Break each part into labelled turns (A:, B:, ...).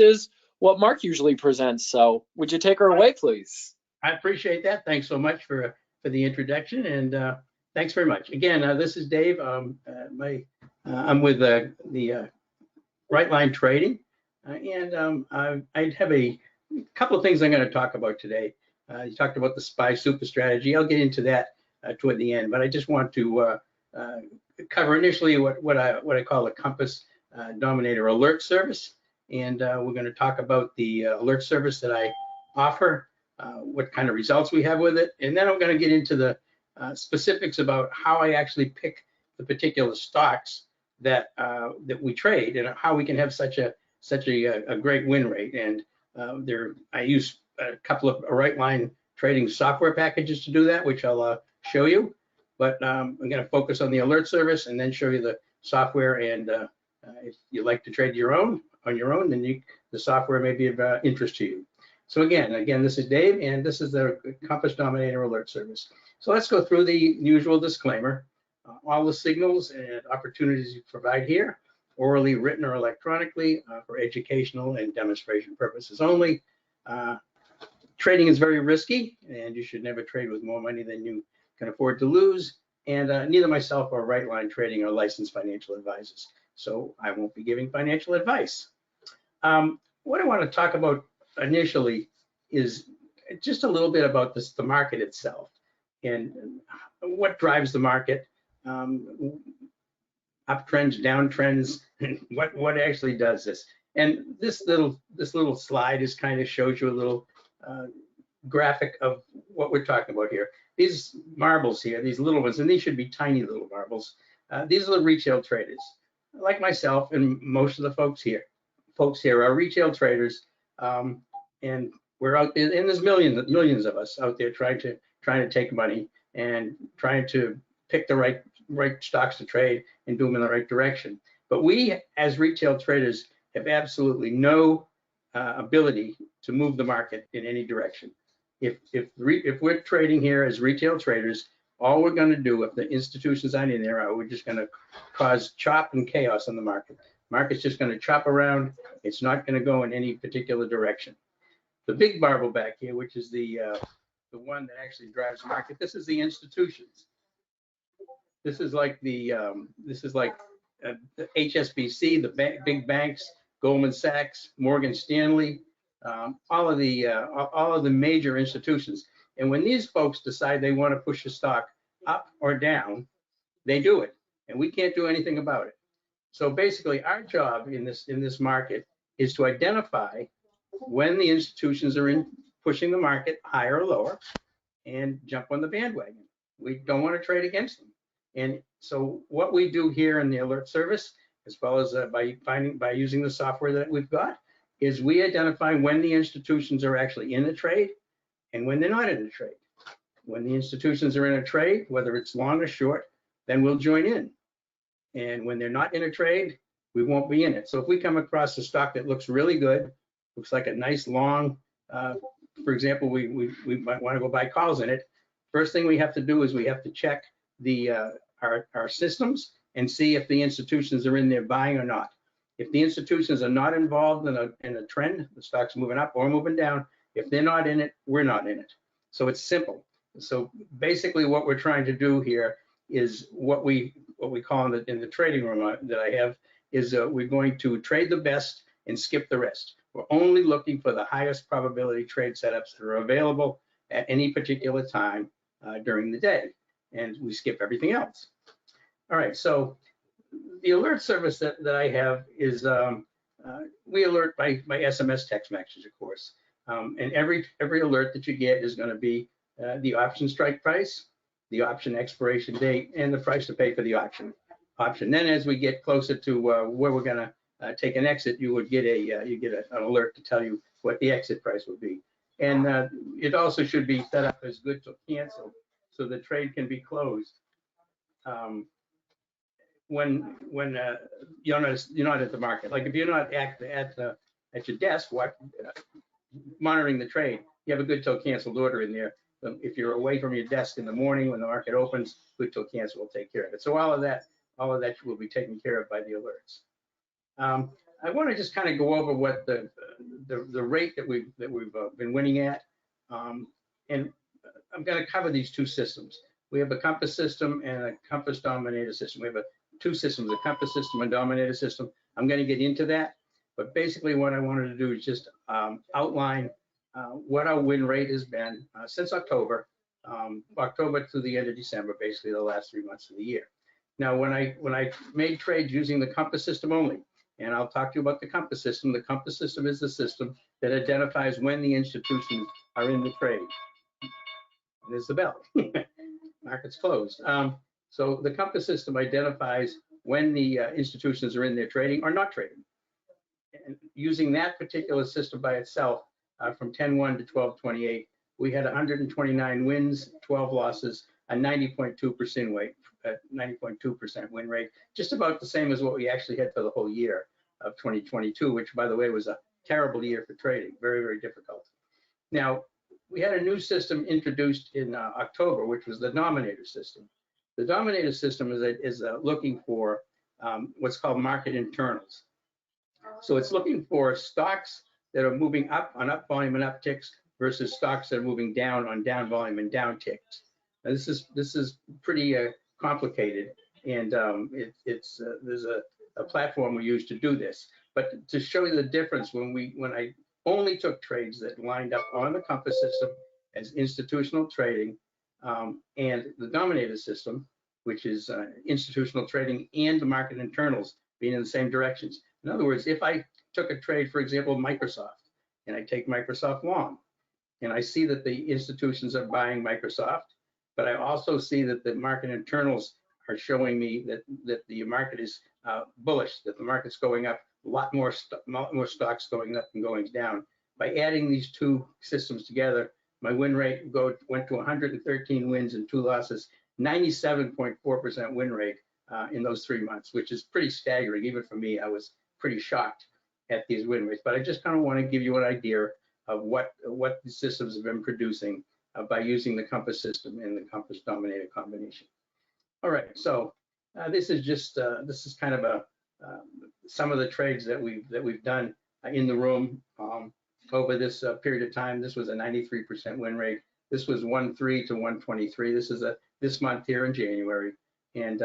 A: is what Mark usually presents. So would you take her away, please?
B: I appreciate that. Thanks so much for the introduction, and thanks very much. Again, this is Dave. I'm with the Right Line Trading, and I have a couple of things I'm going to talk about today. You talked about the SPY super strategy. I'll get into that toward the end, but I just want to cover initially what I call a Compass Dominator alert service, and we're going to talk about the alert service that I offer, what kind of results we have with it, and then I'm going to get into the specifics about how I actually pick the particular stocks that we trade and how we can have such a great win rate. And I use a couple of Right Line trading software packages to do that, which I'll show you. But I'm going to focus on the alert service and then show you the software. And if you like to trade on your own, then the software may be of interest to you. So again, this is Dave, and this is the Compass Dominator alert service. So let's go through the usual disclaimer. All the signals and opportunities you provide here, orally, written, or electronically, for educational and demonstration purposes only. Trading is very risky, and you should never trade with more money than you can afford to lose. And neither myself or Right Line Trading are licensed financial advisors, so I won't be giving financial advice. What I want to talk about initially is just a little bit about the market itself and what drives the market, uptrends, downtrends, what actually does this. And this little slide is kind of shows you a little graphic of what we're talking about here. These marbles here, these little ones, and these should be tiny little marbles. These are the retail traders, like myself and most of the folks here are retail traders, and we're out there, and there's millions of us out there trying to take money and trying to pick the right stocks to trade and do them in the right direction. But we, as retail traders, have absolutely no ability to move the market in any direction. If we're trading here as retail traders, all we're going to do, if the institutions aren't in there, we're just going to cause chop and chaos on the market. Market's just going to chop around. It's not going to go in any particular direction. The big marble back here, which is the one that actually drives the market, this is the institutions. This is like the HSBC, the big banks, Goldman Sachs, Morgan Stanley, all of the major institutions. And when these folks decide they want to push a stock up or down, they do it, and we can't do anything about it. So basically, our job in this market is to identify when the institutions are pushing the market higher or lower, and jump on the bandwagon. We don't want to trade against them. And so what we do here in the alert service, as well as by using the software that we've got, is we identify when the institutions are actually in a trade and when they're not in a trade. When the institutions are in a trade, whether it's long or short, then we'll join in. And when they're not in a trade, we won't be in it. So if we come across a stock that looks really good, looks like a nice long, for example, we might want to go buy calls in it. First thing we have to do is we have to check our systems and see if the institutions are in there buying or not. If the institutions are not involved in a trend, the stock's moving up or moving down. If they're not in it, we're not in it. So it's simple. So basically what we're trying to do here is what we call in the trading room that I have is we're going to trade the best and skip the rest. We're only looking for the highest probability trade setups that are available at any particular time during the day, and we skip everything else. All right, so the alert service that I have is we alert by SMS text message, of course, and every alert that you get is going to be the option strike price, the option expiration date, and the price to pay for the option. Then as we get closer to where we're going to take an exit, you would get an alert to tell you what the exit price would be. And it also should be set up as good to cancel, so the trade can be closed when you're not at the market. Like if you're not at your desk monitoring the trade, you have a good till canceled order in there. If you're away from your desk in the morning when the market opens, good till cancel will take care of it. So all of that will be taken care of by the alerts. I want to just kind of go over what the rate that we've been winning at, and I'm going to cover these two systems. We have a Compass system and a Compass Dominator system. We have two systems, a Compass system and Dominator system. I'm going to get into that, but basically what I wanted to do is just outline what our win rate has been since October through the end of December, basically the last 3 months of the year. Now, when I made trades using the Compass system only, and I'll talk to you about the Compass system. The Compass system is the system that identifies when the institutions are in the trade. There's the bell. Market's closed. So the Compass system identifies when the institutions are in there trading or not trading. And using that particular system by itself, from 10-1 to 12-28, we had 129 wins, 12 losses, a 90.2% weight, 90.2% win rate, just about the same as what we actually had for the whole year of 2022, which, by the way, was a terrible year for trading, very, very difficult. Now, we had a new system introduced in October, which was the Dominator system. The Dominator system is looking for what's called market internals. So it's looking for stocks that are moving up on up volume and up ticks versus stocks that are moving down on down volume and down ticks. Now, this is pretty complicated, and there's a platform we use to do this. But to show you the difference, when I only took trades that lined up on the Compass system as institutional trading, and the Dominator system, which is institutional trading and the market internals being in the same directions. In other words, if I took a trade, for example, Microsoft, and I take Microsoft long, and I see that the institutions are buying Microsoft, but I also see that the market internals are showing me that the market is bullish, that the market's going up, a lot more stocks going up and going down. By adding these two systems together, my win rate went to 113 wins and 2 losses, 97.4% win rate in those 3 months, which is pretty staggering. Even for me, I was pretty shocked at these win rates. But I just kind of want to give you an idea of what the systems have been producing by using the Compass system and the Compass Dominator combination. All right, so this is kind of some of the trades that we've done in the room over this period of time. This was a 93% win rate. This was 1/3 to 123. This is this month here in January, and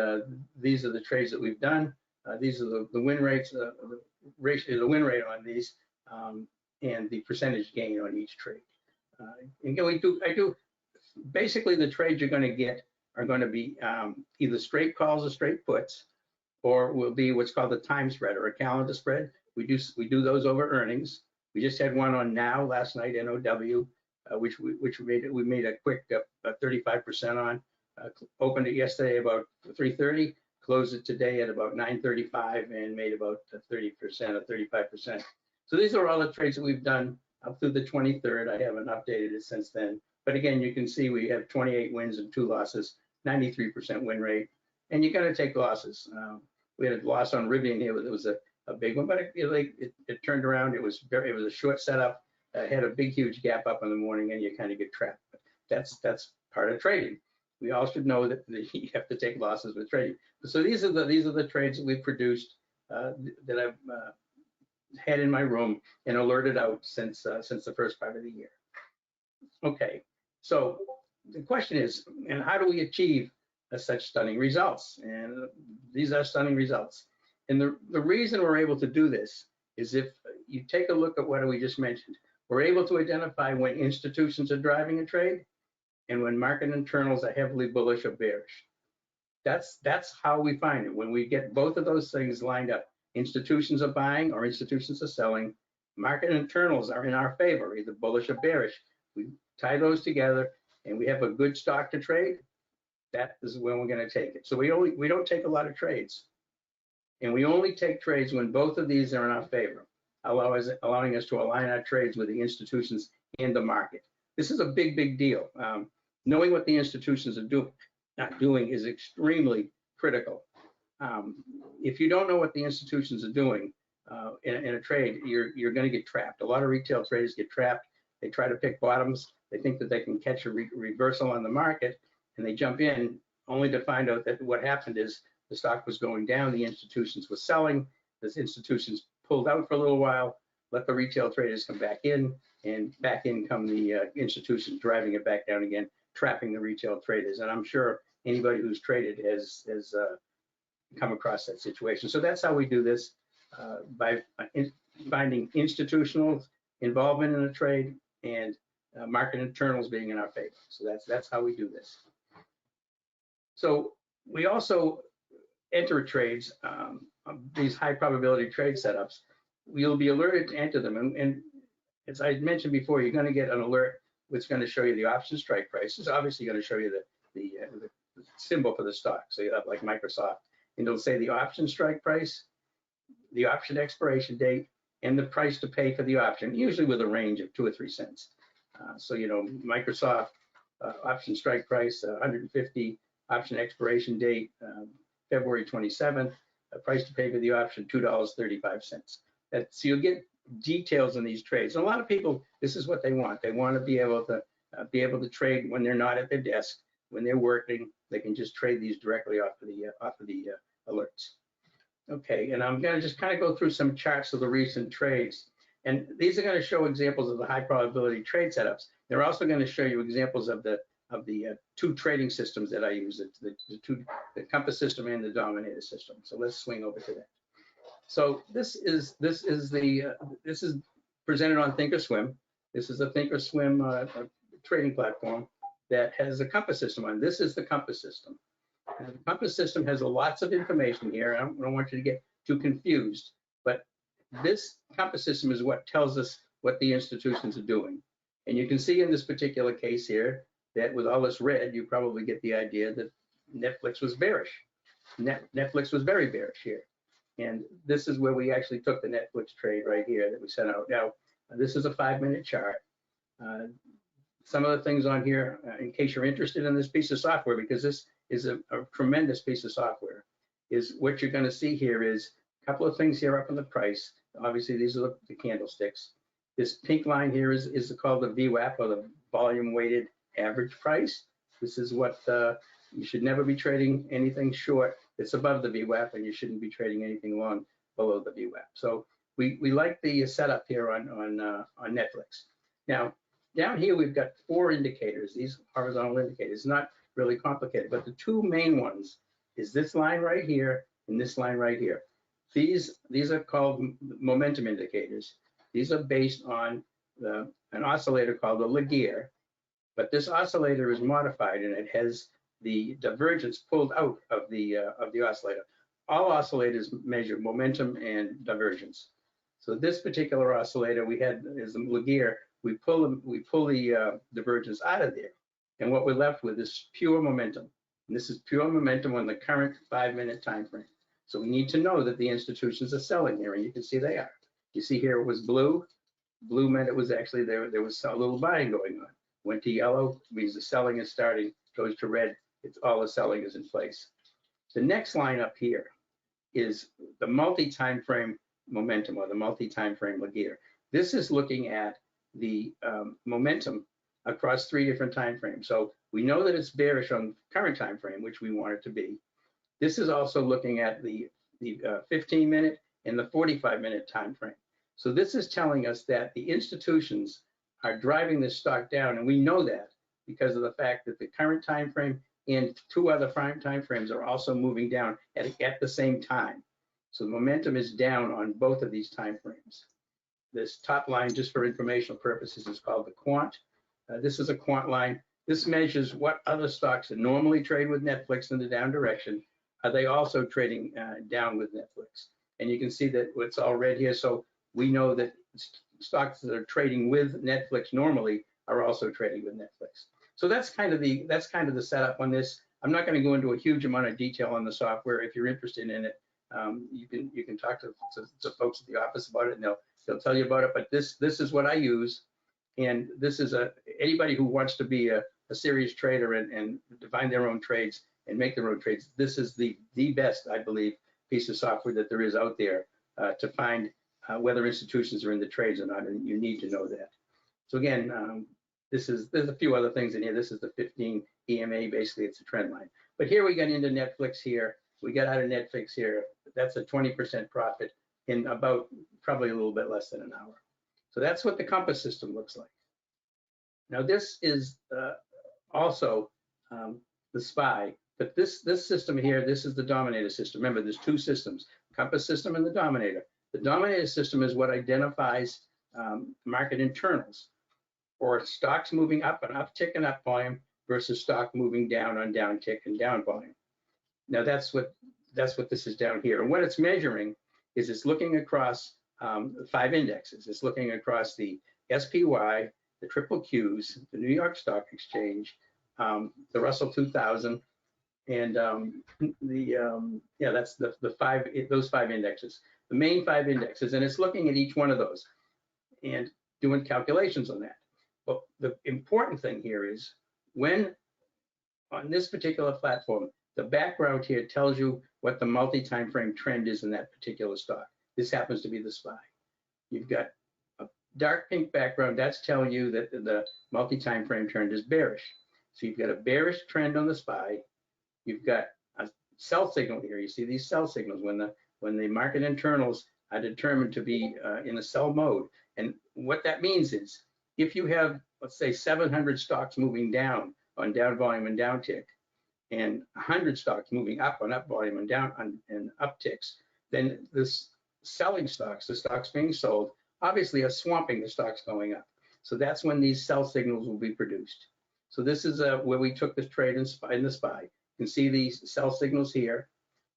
B: these are the trades that we've done. These are the win rates, the win rate on these, and the percentage gain on each trade. And I do basically the trades you're going to get are going to be either straight calls or straight puts, or will be what's called a time spread or a calendar spread. We do those over earnings. We just had one on now last night, NOW, which we made a quick 35% on. Opened it yesterday about 3:30, closed it today at about 9:35, and made about 30% or 35%. So these are all the trades that we've done up through the 23rd. I haven't updated it since then. But again, you can see we have 28 wins and 2 losses, 93% win rate. And you got to take losses. We had a loss on Rivian here. It was a big one, but it turned around. It was a short setup. Had a big, huge gap up in the morning, and you kind of get trapped. But that's part of trading. We all should know that you have to take losses with trading. So these are the trades that we've produced that I've had in my room and alerted out since the first part of the year. Okay, so the question is, and how do we achieve such stunning results? And these are stunning results. And the reason we're able to do this is if you take a look at what we just mentioned, we're able to identify when institutions are driving a trade and when market internals are heavily bullish or bearish. That's how we find it. When we get both of those things lined up, institutions are buying or institutions are selling, market internals are in our favor, either bullish or bearish. We tie those together and we have a good stock to trade. That is when we're going to take it. So we don't take a lot of trades, and we only take trades when both of these are in our favor, allowing us to align our trades with the institutions and the market. This is a big, big deal. Knowing what the institutions are not doing is extremely critical. If you don't know what the institutions are doing in a trade, you're going to get trapped. A lot of retail traders get trapped. They try to pick bottoms. They think that they can catch a reversal on the market, and they jump in only to find out that what happened is the stock was going down, the institutions were selling, the institutions pulled out for a little while, let the retail traders come back in, and back in come the institutions driving it back down again, trapping the retail traders. And I'm sure anybody who's traded has come across that situation. So that's how we do this, by finding institutional involvement in the trade and market internals being in our favor. So that's how we do this. So we also enter trades, these high probability trade setups. You'll be alerted to enter them, and as I mentioned before, you're going to get an alert which going to show you the option strike price. It's obviously going to show you the symbol for the stock. So you have like Microsoft, and it'll say the option strike price, the option expiration date, and the price to pay for the option, usually with a range of 2 or 3 cents. So, you know, Microsoft option strike price, 150, option expiration date, February 27th, price to pay for the option, $2.35. So you'll get details in these trades. And a lot of people, this is what they want. They want to be able to trade when they're not at their desk, when they're working. They can just trade these directly off of the alerts. Okay, and I'm going to just kind of go through some charts of the recent trades. And these are going to show examples of the high probability trade setups. They're also going to show you examples of the two trading systems that I use, the Compass system and the Dominator system. So let's swing over to that. So this is presented on Thinkorswim. This is a Thinkorswim trading platform that has a Compass system on. This is the Compass system. And the Compass system has lots of information here. I don't want you to get too confused, but this Compass system is what tells us what the institutions are doing. And you can see in this particular case here that with all this red, you probably get the idea that Netflix was bearish. Netflix was very bearish here. And this is where we actually took the Netflix trade right here that we sent out. Now, this is a 5-minute chart. Some of the things on here, in case you're interested in this piece of software, because this is a tremendous piece of software, is what you're going to see here is a couple of things here up on the price. Obviously, these are the candlesticks. This pink line here is called the VWAP, or the volume weighted average price. This is what you should never be trading anything short that's above the VWAP, and you shouldn't be trading anything long below the VWAP. So we like the setup here on Netflix. Now, down here, we've got 4 indicators, these horizontal indicators, not really complicated, but the 2 main ones is this line right here and this line right here. These are called momentum indicators. These are based on an oscillator called a LIQUIDITY, but this oscillator is modified and it has the divergence pulled out of the oscillator. All oscillators measure momentum and divergence. So this particular oscillator we had is the LIQUIDITY. We pull the divergence out of there, and what we're left with is pure momentum. And this is pure momentum on the current 5-minute time frame. So we need to know that the institutions are selling here, and you can see they are. You see here it was blue. Blue meant it was actually there was a little buying going on. Went to yellow, means the selling is starting. Goes to red, it's all the selling is in place. The next line up here is the multi-time frame momentum, or the multi-time frame LIQUIDITY. This is looking at the momentum across 3 different time frames. So we know that it's bearish on current time frame, which we want it to be. This is also looking at the 15-minute and the 45-minute time frame. So this is telling us that the institutions are driving this stock down, and we know that because of the fact that the current time frame and 2 other prime time frames are also moving down at the same time. So the momentum is down on both of these time frames. This top line, just for informational purposes, is called the quant. This is a quant line. This measures what other stocks that normally trade with Netflix in the down direction, are they also trading down with Netflix? And you can see that it's all red here. So we know that stocks that are trading with Netflix normally are also trading with Netflix. So that's kind of the setup on this. I'm not going to go into a huge amount of detail on the software. If you're interested in it, you can talk to folks at the office about it, and they'll tell you about it. But this is what I use, and this is anybody who wants to be a serious trader and define their own trades and make their own trades. This is the best, I believe, piece of software that there is out there to find whether institutions are in the trades or not, and you need to know that. So again, there's a few other things in here. This is the 15 EMA, basically it's a trend line. But here we got into Netflix here. We got out of Netflix here. That's a 20% profit in about probably a little bit less than an hour. So that's what the compass system looks like. Now this is also the SPY, but this system here, this is the Dominator system. Remember, there's two systems, compass system and the Dominator. The Dominator system is what identifies market internals, or stocks moving up and uptick and up volume versus stock moving down on down tick and down volume. Now that's what this is down here. And what it's measuring is it's looking across 5 indexes. It's looking across the SPY, the triple Qs, the New York Stock Exchange, the Russell 2000, and that's those 5 indexes, the main 5 indexes, and it's looking at each one of those and doing calculations on that. But the important thing here is when on this particular platform, the background here tells you what the multi-time frame trend is in that particular stock. This happens to be the SPY. You've got a dark pink background, that's telling you that the multi-time frame trend is bearish. So you've got a bearish trend on the SPY. You've got a sell signal here. You see these sell signals when the market internals are determined to be in a sell mode. And what that means is if you have, let's say, 700 stocks moving down on down volume and down tick, and 100 stocks moving up on up volume and down and upticks, then this selling stocks, the stocks being sold, obviously are swamping the stocks going up. So that's when these sell signals will be produced. So this is where we took this trade in the SPY. You can see these sell signals here.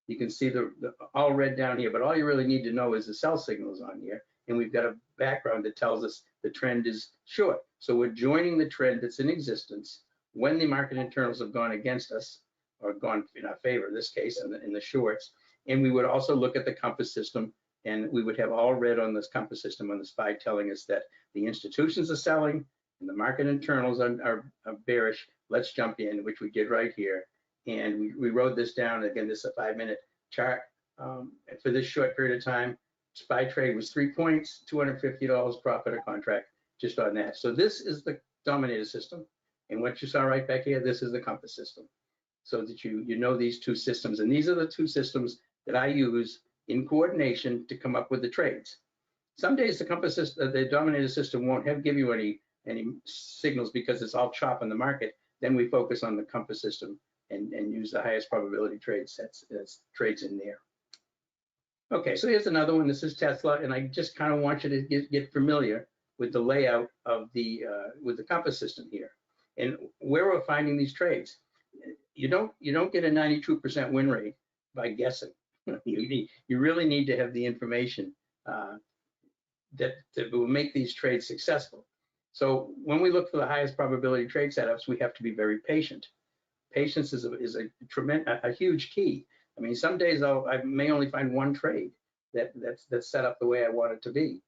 B: You can see the all red down here, but all you really need to know is the sell signals on here. And we've got a background that tells us the trend is short. So we're joining the trend that's in existence when the market internals have gone against us or gone in our favor, in this case, in the shorts. And we would also look at the compass system, and we would have all red on this compass system on the SPY telling us that the institutions are selling and the market internals are bearish. Let's jump in, which we did right here. And we wrote this down. Again, this is a 5-minute chart. For this short period of time, SPY trade was 3 points, $250 profit a contract just on that. So this is the Dominator system. And what you saw right back here, this is the compass system. So that you know these two systems. And these are the two systems that I use in coordination to come up with the trades. Some days the compass system, the Dominator system won't give you any signals because it's all chop in the market. Then we focus on the compass system and use the highest probability trade sets as trades in there. Okay, so here's another one. This is Tesla, and I just kind of want you to get familiar with the layout of the with the compass system here and where we're finding these trades. You don't get a 92% win rate by guessing. You really need to have the information that will make these trades successful. So when we look for the highest probability trade setups, we have to be very patient. Patience is a huge key. I mean, some days I may only find one trade that's set up the way I want it to be,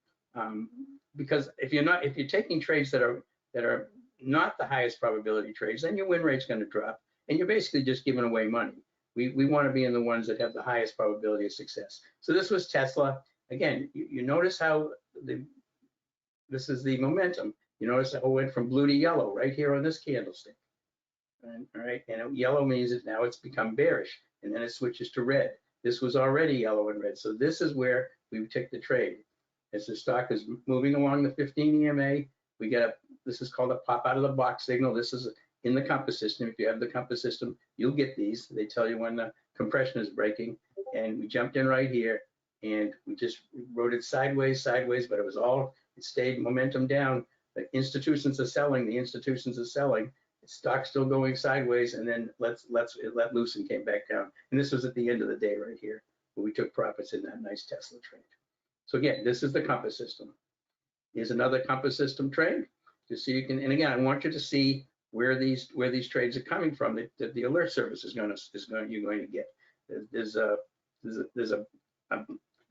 B: because if you're taking trades that are not the highest probability trades, then your win rate's going to drop, and you're basically just giving away money. We want to be in the ones that have the highest probability of success. So this was Tesla. Again, you notice how this is the momentum. You notice how it went from blue to yellow right here on this candlestick. All right, and yellow means that now it's become bearish, and then it switches to red. This was already yellow and red, so this is where we take the trade. As the stock is moving along the 15 EMA, we get this is called a pop out of the box signal. This is in the compass system. If you have the compass system, you'll get these. They tell you when the compression is breaking, and we jumped in right here, and we just rode it sideways, but it stayed momentum down. The institutions are selling. The stock's still going sideways, and then it let loose and came back down. And this was at the end of the day right here, where we took profits in that nice Tesla trade. So again, this is the compass system. Here's another compass system trade, just so you can. And again, I want you to see where these trades are coming from. That the alert service you're going to get. There's a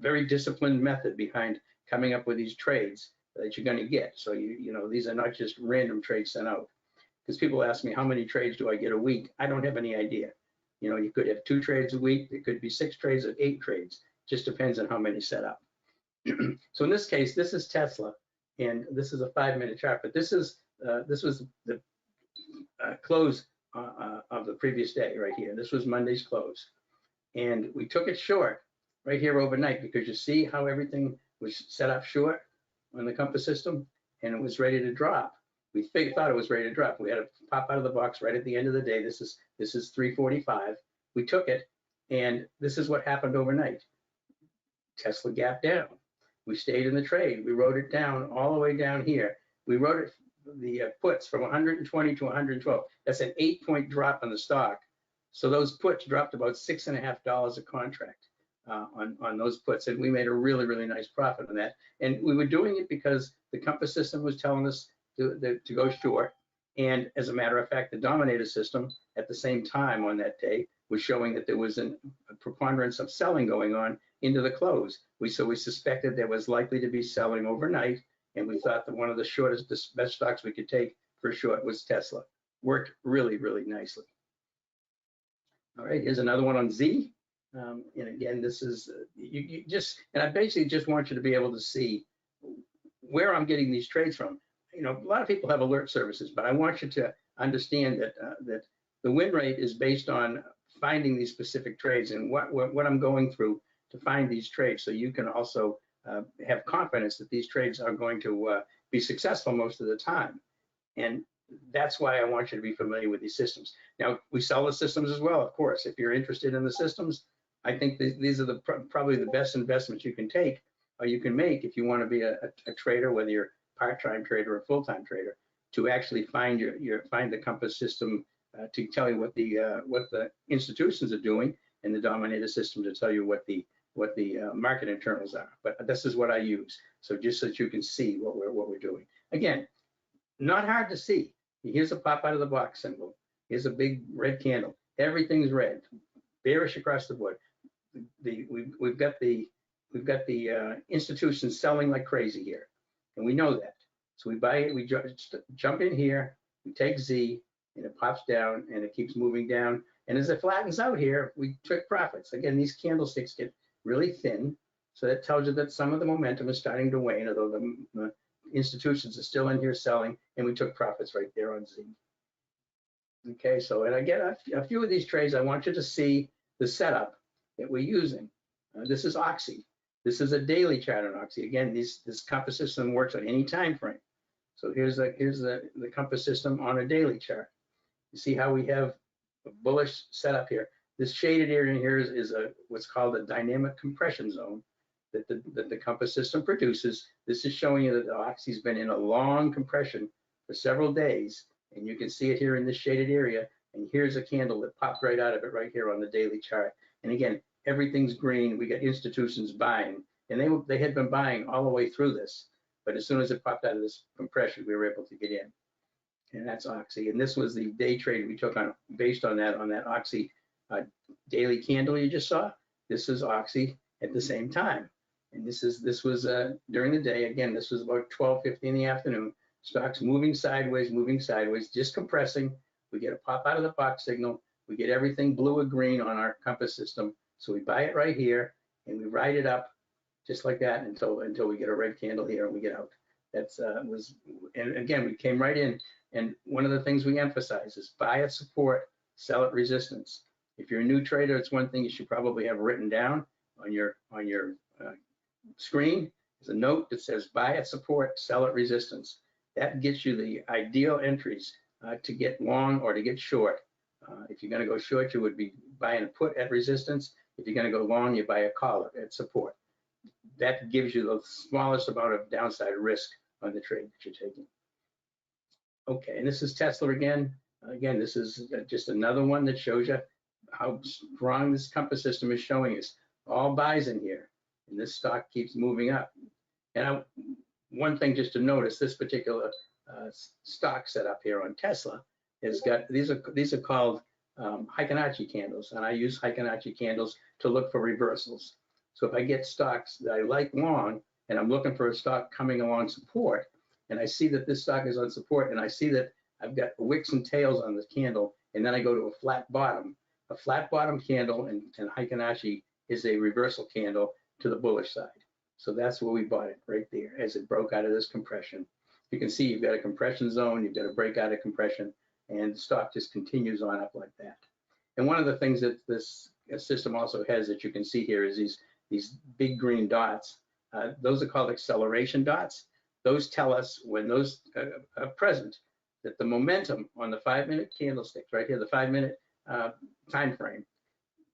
B: very disciplined method behind coming up with these trades that you're going to get. So you know these are not just random trades sent out. Because people ask me, how many trades do I get a week? I don't have any idea. You know, you could have 2 trades a week. It could be 6 trades or 8 trades. Just depends on how many set up. So in this case, this is Tesla, and this is a 5-minute chart. But this was the close of the previous day right here. This was Monday's close, and we took it short. right here overnight, because you see how everything was set up short on the compass system, and it was ready to drop. We thought it was ready to drop. We had to pop out of the box right at the end of the day. This is 345. We took it, and this is what happened overnight. Tesla gap down. We stayed in the trade. We wrote it down all the way down here. We wrote it, the puts from 120 to 112. That's an 8-point drop in the stock. So those puts dropped about $6.50 a contract on those puts, and we made a really, really nice profit on that. And we were doing it because the compass system was telling us to go short. And as a matter of fact, the Dominator system at the same time on that day was showing that there was a preponderance of selling going on into the close. So we suspected there was likely to be selling overnight, and we thought that one of the shortest, best stocks we could take for a short was Tesla. Worked really, really nicely. All right, here's another one on Z. And again, this is, and I basically just want you to be able to see where I'm getting these trades from. You know, a lot of people have alert services, but I want you to understand that that the win rate is based on finding these specific trades and what I'm going through to find these trades, so you can also have confidence that these trades are going to be successful most of the time. And that's why I want you to be familiar with these systems. Now, we sell the systems as well, of course. If you're interested in the systems, I think these are probably the best investments you can take or you can make if you want to be a trader, whether you're a part-time trader or a full-time trader, to actually find find the compass system to tell you what the institutions are doing, and the Dominator system to tell you what the market internals are. But this is what I use, so just so that you can see what we're doing. Again, not hard to see. Here's a pop out of the box symbol. Here's a big red candle. Everything's red, bearish across the board. We've got the institutions selling like crazy here, and we know that. So we buy it. We jump in here. We take Z, and it pops down, and it keeps moving down. And as it flattens out here, we took profits. Again, these candlesticks get really thin, so that tells you that some of the momentum is starting to wane, although the institutions are still in here selling, and we took profits right there on Z. Okay, so, and again, a few of these trades, I want you to see the setup that we're using. This is Oxy. This is a daily chart on Oxy. Again, this compass system works on any time frame. So here's the compass system on a daily chart. You see how we have a bullish setup here. This shaded area here is what's called a dynamic compression zone that the compass system produces. This is showing you that the Oxy's been in a long compression for several days, and you can see it here in this shaded area. And here's a candle that popped right out of it right here on the daily chart. And again, everything's green. We got institutions buying, and they had been buying all the way through this. But as soon as it popped out of this compression, we were able to get in. And that's Oxy. And this was the day trade we took on based on that Oxy daily candle you just saw. This is Oxy at the same time. And this was during the day. Again, this was about 12:50 in the afternoon. Stocks moving sideways, just compressing. We get a pop out of the box signal. We get everything blue or green on our compass system. So we buy it right here, and we ride it up just like that until we get a red candle here and we get out. That's and again, we came right in. And one of the things we emphasize is buy at support, sell at resistance. If you're a new trader, it's one thing you should probably have written down on your screen. There's a note that says buy at support, sell at resistance. That gets you the ideal entries to get long or to get short. If you're going to go short, you would be buying a put at resistance. If you're going to go long, you buy a call at support. That gives you the smallest amount of downside risk on the trade that you're taking. Okay, and this is Tesla again. Again, this is just another one that shows you how strong this compass system is showing us. All buys in here, and this stock keeps moving up. And one thing just to notice, this particular stock setup here on Tesla has got, these are called Fibonacci candles, and I use Fibonacci candles to look for reversals. So if I get stocks that I like long, and I'm looking for a stock coming along support, and I see that this stock is on support, and I see that I've got wicks and tails on this candle, and then I go to a flat bottom. A flat bottom candle and Fibonacci is a reversal candle to the bullish side. So that's where we bought it, right there, as it broke out of this compression. You can see you've got a compression zone, you've got a breakout of compression, and the stock just continues on up like that. And one of the things that this system also has that you can see here is these big green dots. Those are called acceleration dots. Those tell us when those are present that the momentum on the 5-minute candlesticks right here, the 5-minute time frame,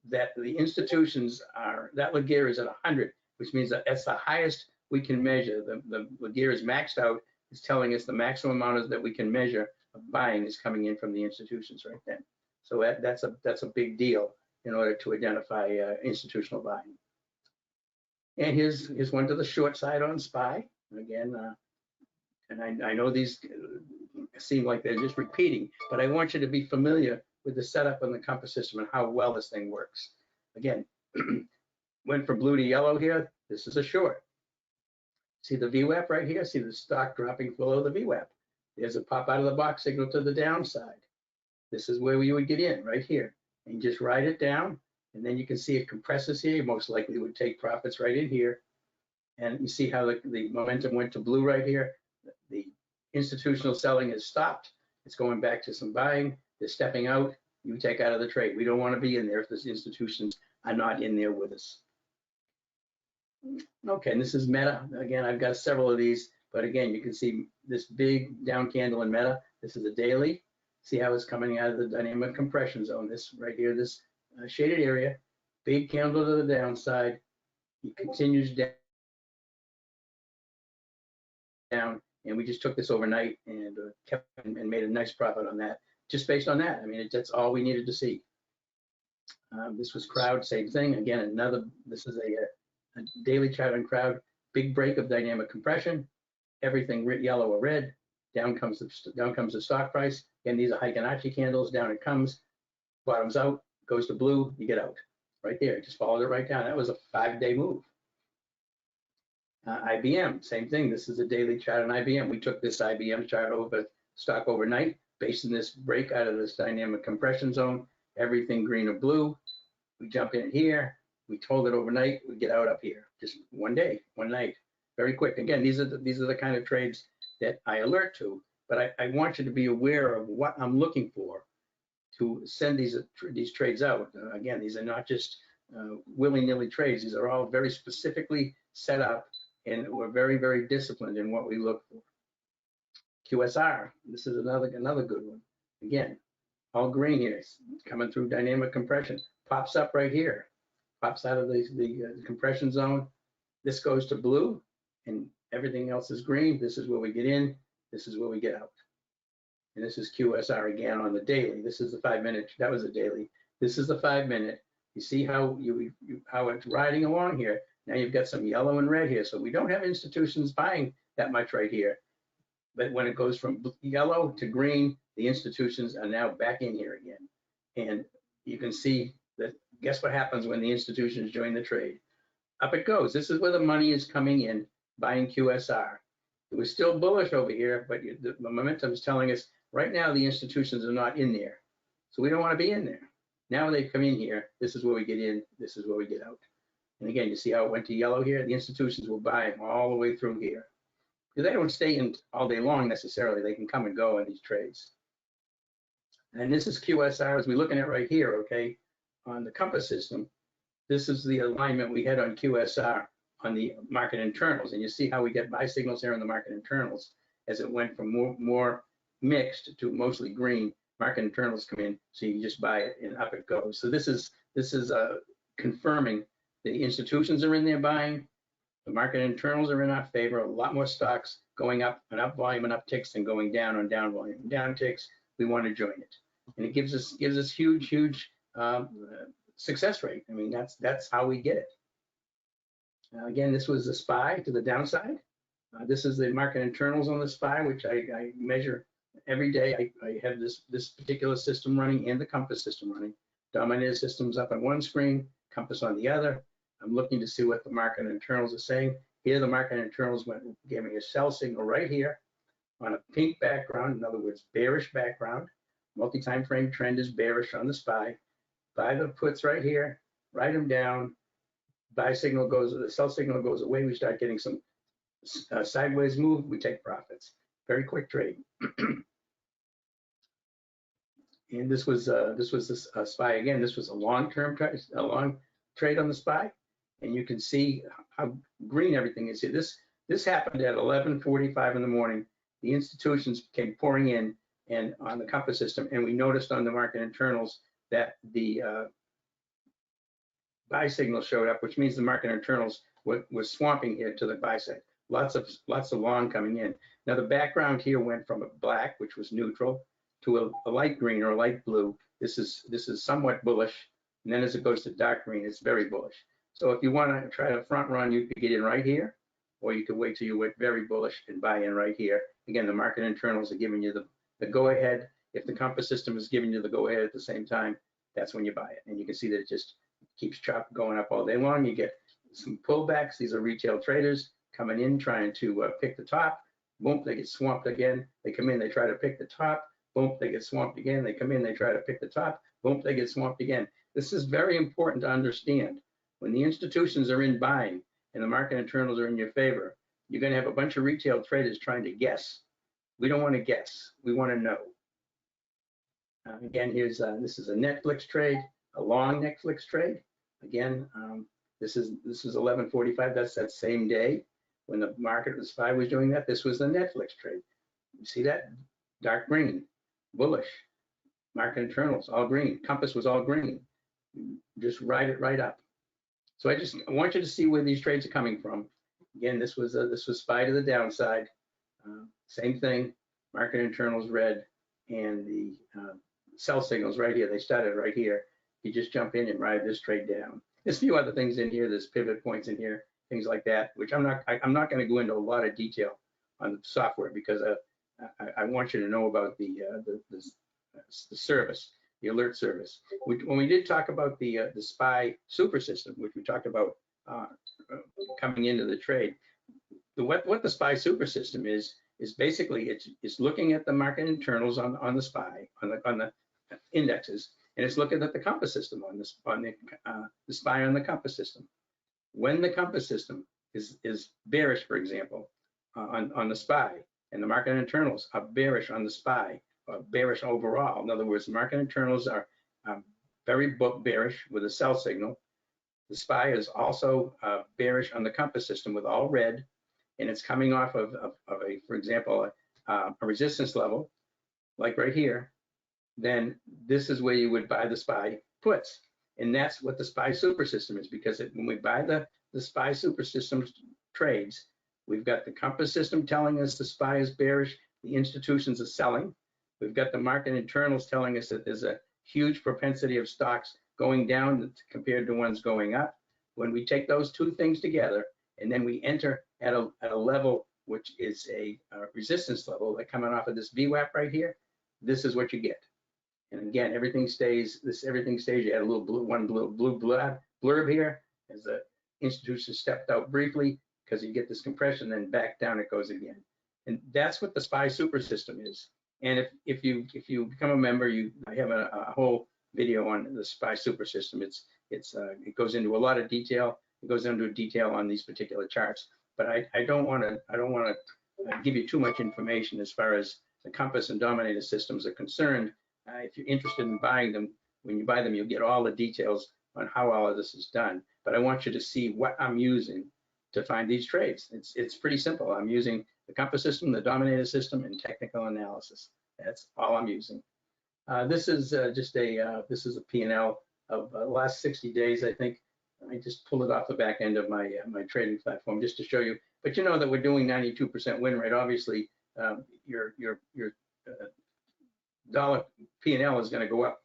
B: that the institutions are, that Laguerre is at 100, which means that that's the highest we can measure. The Laguerre is maxed out. It's telling us the maximum amount that we can measure of buying is coming in from the institutions right then. So that's a big deal in order to identify institutional buying. And here's one to the short side on SPY. Again, and I know these seem like they're just repeating, but I want you to be familiar with the setup on the compass system and how well this thing works. Again, went from blue to yellow here. This is a short. See the VWAP right here? See the stock dropping below the VWAP. There's a pop out of the box signal to the downside. This is where we would get in right here and just ride it down. And then you can see it compresses here. Most likely would take profits right in here. And you see how the momentum went to blue right here. The institutional selling has stopped. It's going back to some buying. They're stepping out. You take out of the trade. We don't want to be in there if the institutions are not in there with us. Okay, and this is Meta. Again, I've got several of these, but again, you can see this big down candle in Meta. This is a daily. See how it's coming out of the dynamic compression zone. This right here, this shaded area, big candle to the downside. It continues down, and we just took this overnight and kept and made a nice profit on that, just based on that. I mean, that's all we needed to see. This was crowd, same thing. Again, this is a daily chart on crowd, big break of dynamic compression, everything yellow or red, down comes the stock price. Again, these are Fibonacci candles, down it comes, bottoms out, goes to blue, you get out. Right there, just followed it right down. That was a 5-day move. IBM, same thing. This is a daily chart on IBM. We took this IBM chart over stock overnight, based on this break out of this dynamic compression zone, everything green or blue. We jump in here, we hold it overnight, we get out up here. Just one day, one night, very quick. Again, these are the kind of trades that I alert to, but I want you to be aware of what I'm looking for to send these trades out. Again, these are not just willy-nilly trades. These are all very specifically set up, and we're very, very disciplined in what we look for. QSR, this is another good one. Again, all green here, coming through dynamic compression. Pops up right here, pops out of the compression zone. This goes to blue, and everything else is green. This is where we get in. This is where we get out. And this is QSR again on the daily. This is the 5-minute. That was a daily. This is the 5-minute. You see how how it's riding along here. Now you've got some yellow and red here. So we don't have institutions buying that much right here. But when it goes from yellow to green, the institutions are now back in here again. And you can see that, guess what happens when the institutions join the trade? Up it goes. This is where the money is coming in, buying QSR. It was still bullish over here, but the momentum is telling us right now the institutions are not in there. So we don't want to be in there. Now they come in here. This is where we get in. This is where we get out. And again, you see how it went to yellow here? The institutions will buy all the way through here. Because they don't stay in all day long necessarily. They can come and go in these trades. And this is QSR as we're looking at right here, okay, on the compass system. This is the alignment we had on QSR on the market internals. And you see how we get buy signals here on the market internals as it went from more mixed to mostly green. Market internals come in, so you just buy it and up it goes. So this is confirming the institutions are in there buying. The market internals are in our favor. A lot more stocks going up and up volume and up ticks than going down on down volume. Down ticks, we want to join it, and it gives us huge success rate. I mean, that's how we get it. Again, this was the SPY to the downside. This is the market internals on the SPY, which I measure every day. I have this particular system running and the compass system running. Dominator system's up on one screen, compass on the other. I'm looking to see what the market internals are saying. Here, the market internals gave me a sell signal right here on a pink background. In other words, bearish background. Multi-time frame trend is bearish on the SPY. Buy the puts right here, write them down. Buy signal the sell signal goes away. We start getting some sideways move. We take profits. Very quick trade. And this was the SPY again. This was a long trade on the SPY. and you can see how green everything is here. This happened at 11:45 in the morning. The institutions came pouring in and on the compass system, and we noticed on the market internals that the buy signal showed up, which means the market internals was swamping here to the buy side. Lots of long coming in. Now the background here went from a black, which was neutral, to a light green or a light blue. This is somewhat bullish, and then as it goes to dark green, it's very bullish. So if you want to try to front run, you could get in right here, or you could wait till you went very bullish and buy in right here. Again, the market internals are giving you the go ahead. If the compass system is giving you the go ahead at the same time, that's when you buy it. And you can see that it just keeps going up all day long. You get some pullbacks. These are retail traders coming in trying to pick the top. Boom, they get swamped again. They come in, they try to pick the top. Boom, they get swamped again. They come in, they try to pick the top. Boom, they get swamped again. This is very important to understand. When the institutions are in buying and the market internals are in your favor, you're going to have a bunch of retail traders trying to guess. We don't want to guess. We want to know. Again, this is a Netflix trade, a long Netflix trade. Again, this is 11:45. That's that same day when the market was SPY was doing that. This was the Netflix trade. You see that? Dark green, bullish. Market internals all green. Compass was all green. Just ride it right up. So I want you to see where these trades are coming from. Again, this was SPY to the downside. Same thing. Market internals red, and the sell signals right here. They started right here. You just jump in and ride this trade down. There's a few other things in here. There's pivot points in here, things like that, which I'm not going to go into a lot of detail on the software because I want you to know about the service, the alert service. When we did talk about the SPY super system, which we talked about coming into the trade, what the SPY super system is basically it's looking at the market internals on the SPY on the indexes, and it's looking at the compass system on the SPY on the compass system. When the compass system is bearish, for example, on the SPY, and the market internals are bearish on the SPY, or bearish overall. In other words, the market internals are very bearish with a sell signal. The SPY is also bearish on the compass system with all red, and it's coming off of a, for example, a resistance level, like right here. Then this is where you would buy the SPY puts. And that's what the SPY super system is, because when we buy the SPY super system trades, we've got the compass system telling us the SPY is bearish, the institutions are selling. We've got the market internals telling us that there's a huge propensity of stocks going down compared to ones going up. When we take those two things together, and then we enter at a level which is a resistance level, like coming off of this VWAP right here, this is what you get. And again, everything stays. You add a little blue blurb here as the institution stepped out briefly because you get this compression, then back down it goes again. And that's what the SPY super system is. And if you become a member, I have a whole video on the SPY super system. It goes into a lot of detail. It goes into detail on these particular charts. But I don't want to give you too much information as far as the Compass and Dominator systems are concerned. If you're interested in buying them, when you buy them, you'll get all the details on how all of this is done. But I want you to see what I'm using to find these trades. It's pretty simple. I'm using the Compass system, the Dominator system, and technical analysis. That's all I'm using. This is just this is a P&L of the last 60 days, I think. I just pulled it off the back end of my my trading platform just to show you. But you know that we're doing 92% win rate. Obviously, your dollar P&L is going to go up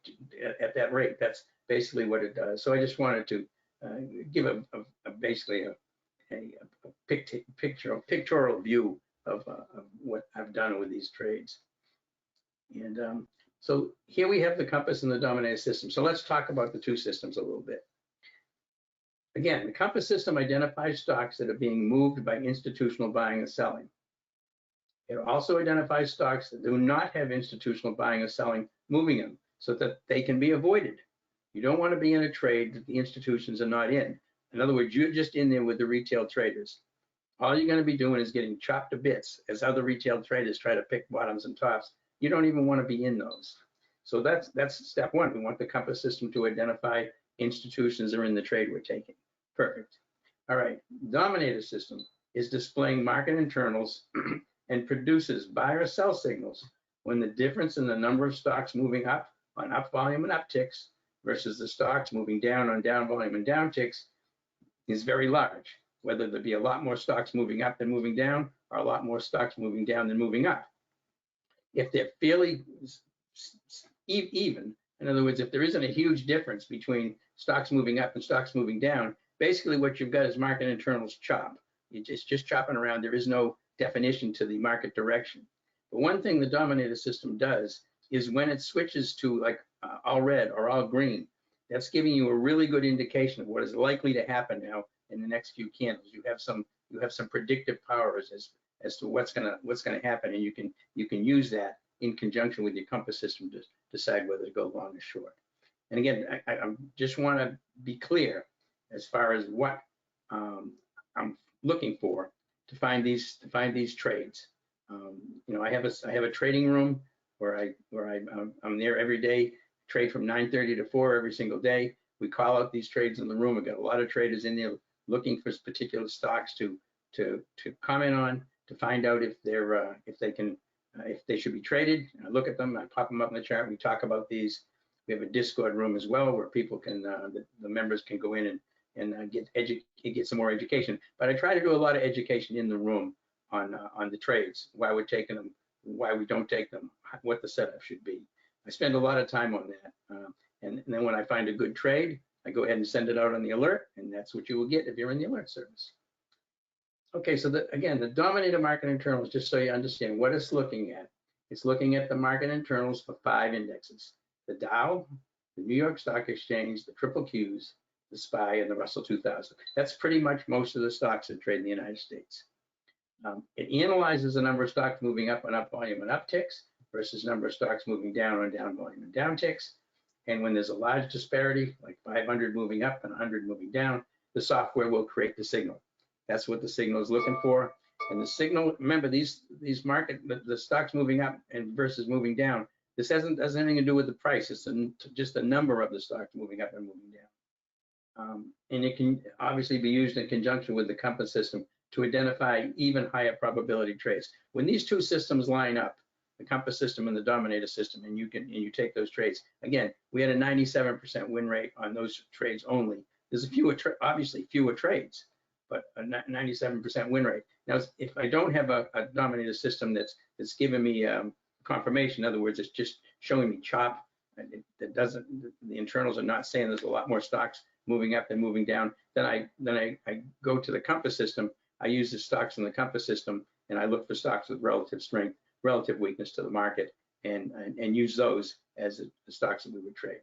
B: at that rate. That's basically what it does. So I just wanted to give basically a pictorial view of what I've done with these trades. And so here we have the Compass and the Dominator system. So let's talk about the two systems a little bit. Again, the Compass system identifies stocks that are being moved by institutional buying and selling. It also identifies stocks that do not have institutional buying or selling moving them so that they can be avoided. You don't want to be in a trade that the institutions are not in. In other words, you're just in there with the retail traders. All you're going to be doing is getting chopped to bits as other retail traders try to pick bottoms and tops. You don't even want to be in those. So that's step one. We want the Compass system to identify institutions that are in the trade we're taking. Perfect. All right, Dominator system is displaying market internals and produces buy or sell signals when the difference in the number of stocks moving up on up volume and upticks versus the stocks moving down on down volume and downticks is very large, whether there be a lot more stocks moving up than moving down or a lot more stocks moving down than moving up. If they're fairly even, in other words, if there isn't a huge difference between stocks moving up and stocks moving down, basically what you've got is market internals chop. It's just chopping around. There is no definition to the market direction. But one thing the Dominator system does is when it switches to like all red or all green, that's giving you a really good indication of what is likely to happen now in the next few candles. You have some predictive powers as to what's gonna happen, and you can use that in conjunction with your compass system to decide whether to go long or short. And again, I just want to be clear as far as what I'm looking for to find these trades. You know, I have a trading room where I'm there every day, trade from 9:30 to 4 every single day. We call out these trades in the room. We've got a lot of traders in there looking for particular stocks to comment on, to find out if they should be traded. I look at them, I pop them up in the chart. We talk about these. We have a Discord room as well where people can, the members can go in and get some more education. But I try to do a lot of education in the room on the trades, why we're taking them, why we don't take them, what the setup should be. I spend a lot of time on that. And then when I find a good trade, I go ahead and send it out on the alert, and that's what you will get if you're in the alert service. Okay, so again, the Dominator market internals, just so you understand what it's looking at. It's looking at the market internals for 5 indexes: the Dow, the New York Stock Exchange, the triple Qs, the SPY, and the Russell 2000. That's pretty much most of the stocks that trade in the United States. It analyzes the number of stocks moving up on up volume and upticks versus number of stocks moving down on down volume and downticks. And when there's a large disparity, like 500 moving up and 100 moving down, the software will create the signal. That's what the signal is looking for. And the signal, remember, these market, the stocks moving up and versus moving down, this doesn't anything to do with the price. It's just the number of the stocks moving up and moving down. And it can obviously be used in conjunction with the compass system to identify even higher probability trades. When these two systems line up, the compass system and the Dominator system, and you take those trades, again, we had a 97% win rate on those trades only. There's obviously fewer trades, but a 97% win rate. Now, if I don't have a Dominator system that's giving me confirmation, in other words, it's just showing me chop, and the internals are not saying there's a lot more stocks moving up than moving down, then I go to the compass system. I use the stocks in the compass system, and I look for stocks with relative strength, relative weakness to the market, and use those as the stocks that we would trade.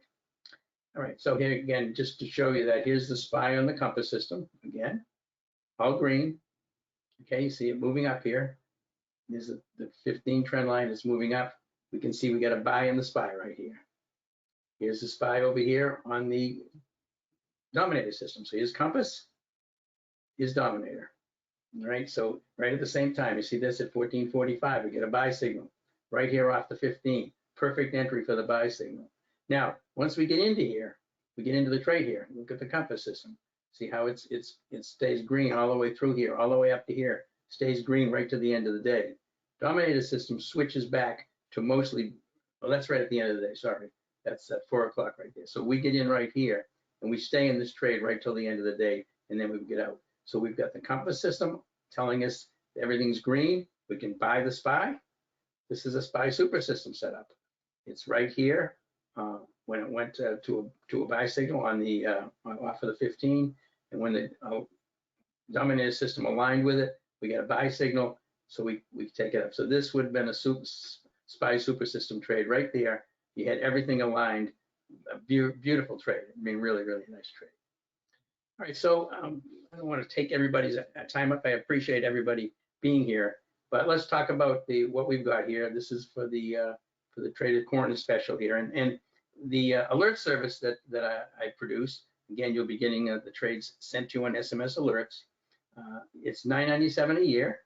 B: All right, so here again, just to show you that, here's the SPY on the compass system. Again, all green. Okay, you see it moving up here. There's the 15 trend line is moving up. We can see we got a buy in the SPY right here. Here's the SPY over here on the Dominator system. So here's compass, here's Dominator. All right, so right at the same time, you see this at 1445, we get a buy signal right here off the 15. Perfect entry for the buy signal. Now, once we get into here, we get into the trade here. Look at the compass system. See how it stays green all the way through here, all the way up to here. Stays green right to the end of the day. Dominator system switches back to mostly, well, that's right at the end of the day, sorry. That's at 4 o'clock right there. So we get in right here, and we stay in this trade right till the end of the day, and then we get out. So we've got the compass system telling us everything's green. We can buy the SPY. This is a SPY super system setup. It's right here when it went to a buy signal on the off of the 15, and when the Dominator system aligned with it, we get a buy signal, so we take it up. So this would have been a SPY super system trade right there. You had everything aligned. A beautiful trade. I mean, really, really nice trade. All right, so I don't want to take everybody's time up. I appreciate everybody being here, but let's talk about what we've got here. This is for the traded corn special here, and the alert service that I produce. Again, you'll be getting the trades sent to you on SMS alerts. It's $9.97 a year,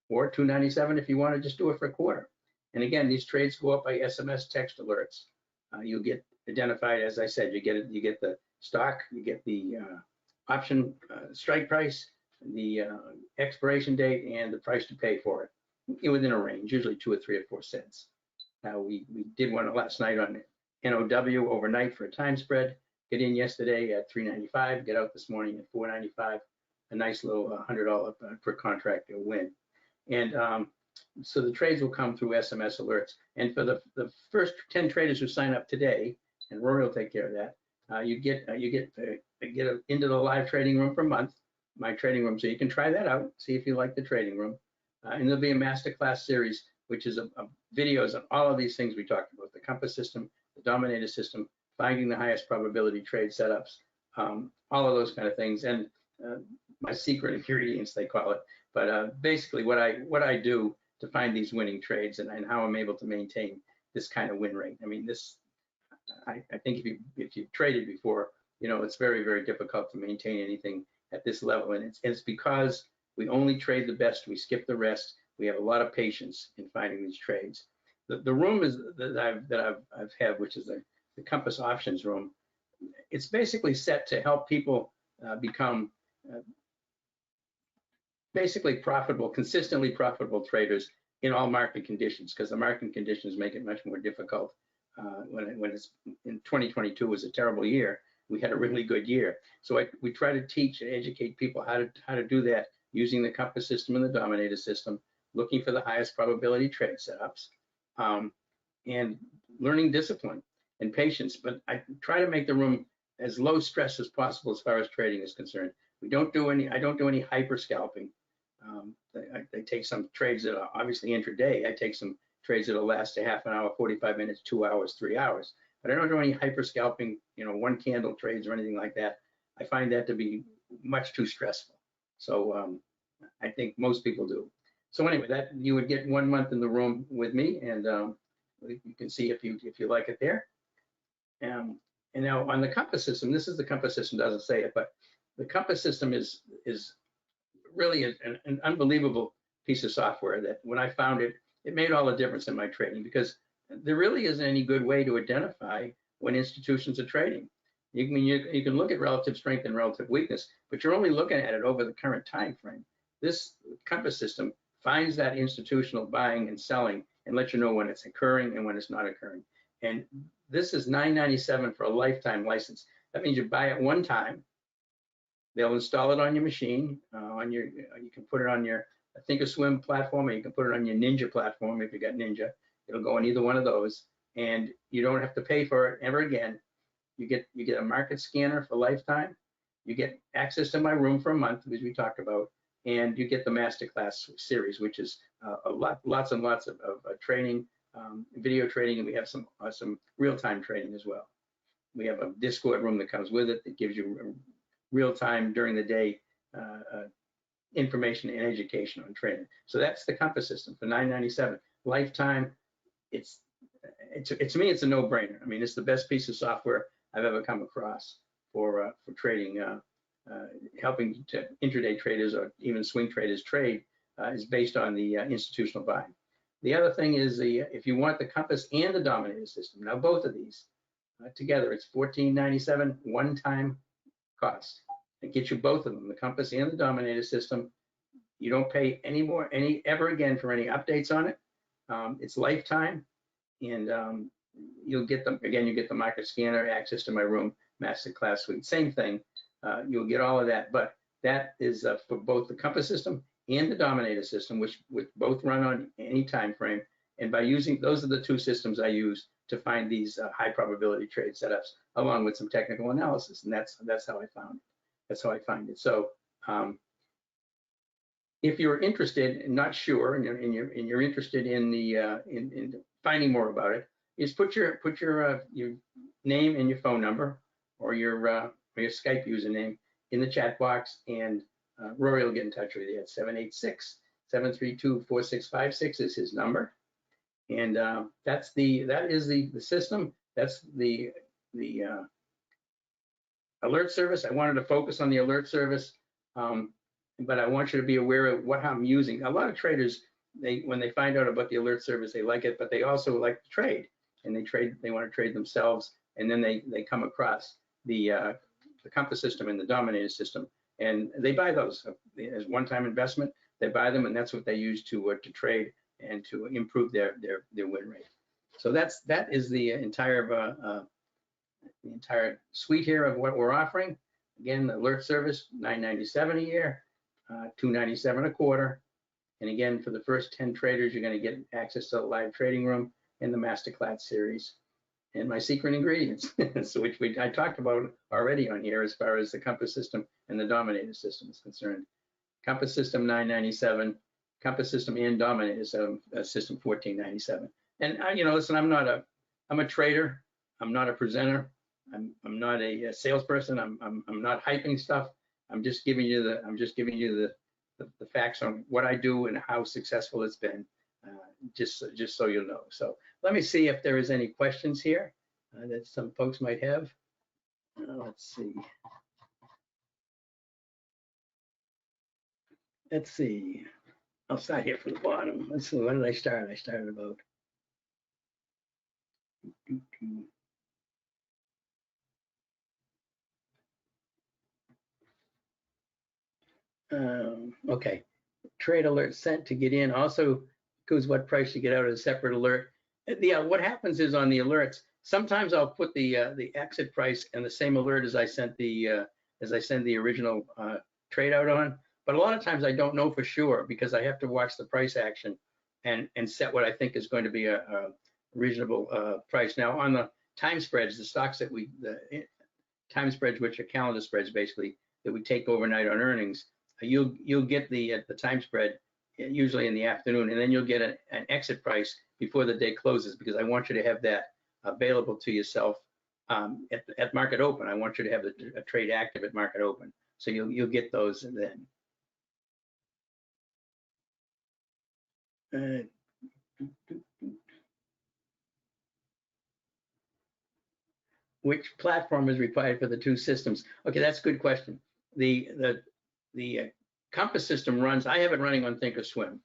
B: or $2.97 if you want to just do it for a quarter. And again, these trades go up by SMS text alerts. You'll get identified, as I said. You get the stock, you get the option strike price, the expiration date, and the price to pay for it, within a range, usually 2 or 3 or 4 cents. We did one last night on NOW overnight for a time spread. Get in yesterday at $3.95, get out this morning at $4.95. A nice little $100 per contract win. And so the trades will come through SMS alerts. And for the first 10 traders who sign up today, and Rory will take care of that, you get into the live trading room for a month, my trading room. So you can try that out, see if you like the trading room. And there'll be a masterclass series, which is videos on all of these things we talked about: the Compass system, the Dominator system, finding the highest probability trade setups, all of those kind of things, and my secret ingredients, they call it. But basically what I do to find these winning trades, and how I'm able to maintain this kind of win rate. I mean, I think if you've traded before, you know, it's very, very difficult to maintain anything at this level. And it's because we only trade the best, we skip the rest. We have a lot of patience in finding these trades. The room that I've had, which is the Compass options room, it's basically set to help people become basically profitable, consistently profitable traders in all market conditions, because the market conditions make it much more difficult. When it's in 2022 was a terrible year, we had a really good year. So we try to teach and educate people how to do that using the Compass system and the Dominator system, looking for the highest probability trade setups, and learning discipline and patience. But I try to make the room as low stress as possible as far as trading is concerned. I don't do any hyper scalping. I take some trades that are obviously intraday. I take some trades that'll last a half an hour, 45 minutes, 2 hours, 3 hours. But I don't do any hyper scalping, you know, one candle trades or anything like that. I find that to be much too stressful. So I think most people do. So anyway, that you would get 1 month in the room with me, and you can see if you like it there. And now on the Compass system, this is the Compass system, doesn't say it, but the Compass system is really an unbelievable piece of software that when I found it, it made all the difference in my trading, because there really isn't any good way to identify when institutions are trading. You can look at relative strength and relative weakness, but you're only looking at it over the current time frame. This Compass system finds that institutional buying and selling and lets you know when it's occurring and when it's not occurring. And this is $9.97 for a lifetime license. That means you buy it one time. They'll install it on your machine. You can put it on your Thinkorswim platform, or you can put it on your Ninja platform if you got Ninja. It'll go on either one of those, and you don't have to pay for it ever again. You get a market scanner for lifetime. You get access to my room for a month, as we talked about, and you get the masterclass series, which is lots and lots of training, video training, and we have some real-time training as well. We have a Discord room that comes with it that gives you real-time during the day information and education on trading. So that's the Compass system for $9.97 lifetime. To me, it's a no-brainer. I mean, it's the best piece of software I've ever come across for trading, helping to intraday traders or even swing traders trade, is based on the institutional buying. The other thing is if you want the Compass and the Dominator system, now both of these together, it's $14.97 one-time cost. It gets you both of them, the Compass and the Dominator system. You don't pay ever again for any updates on it. It's lifetime, and you'll get them again. You get the market scanner, access to my room, masterclass suite, same thing. You'll get all of that, but that is for both the Compass system and the Dominator system, which both run on any time frame. And by using those are the two systems I use to find these high probability trade setups, along with some technical analysis, and that's how I found it. That's how I find it. So if you're interested and not sure, and you're interested in finding more about it, is put your name and your phone number or your Skype username in the chat box, and Rory will get in touch with you at 786-732-4656 is his number. And that is the system. That's the alert service. I wanted to focus on the alert service, but I want you to be aware of what I'm using. A lot of traders, when they find out about the alert service, they like it, but they also like to trade, and they want to trade themselves, and then they come across the the Compass system and the Dominator system, and they buy those as one-time investment. They buy them, and that's what they use to trade and to improve their win rate. So that is the entire suite here of what we're offering. Again, the alert service, $997 a year, $297 a quarter. And again, for the first 10 traders, you're going to get access to the live trading room and the Masterclass series. And my secret ingredients, which I talked about already on here as far as the Compass system and the Dominator system is concerned. Compass system $997, Compass system and Dominator system $1497. And listen, I'm a trader. I'm not a presenter. I'm not a salesperson. I'm not hyping stuff. I'm just giving you the facts on what I do and how successful it's been, just so you know. So let me see if there is any questions here that some folks might have. Let's see. Let's see. I'll start here from the bottom. Let's see. When did I start? I started about. Okay. Trade alert sent to get in. Also goes what price you get out of a separate alert. Yeah, what happens is on the alerts, sometimes I'll put the exit price and the same alert as I send the original trade out on. But a lot of times I don't know for sure because I have to watch the price action and set what I think is going to be a reasonable price. Now on the time spreads, the stocks that the time spreads, which are calendar spreads basically, that we take overnight on earnings, you'll get the time spread usually in the afternoon, and then you'll get an exit price before the day closes, because I want you to have that available to yourself at market open. I want you to have a trade active at market open, so you'll get those then. Which platform is required for the two systems? Okay, that's a good question. The Compass system runs, I have it running on Thinkorswim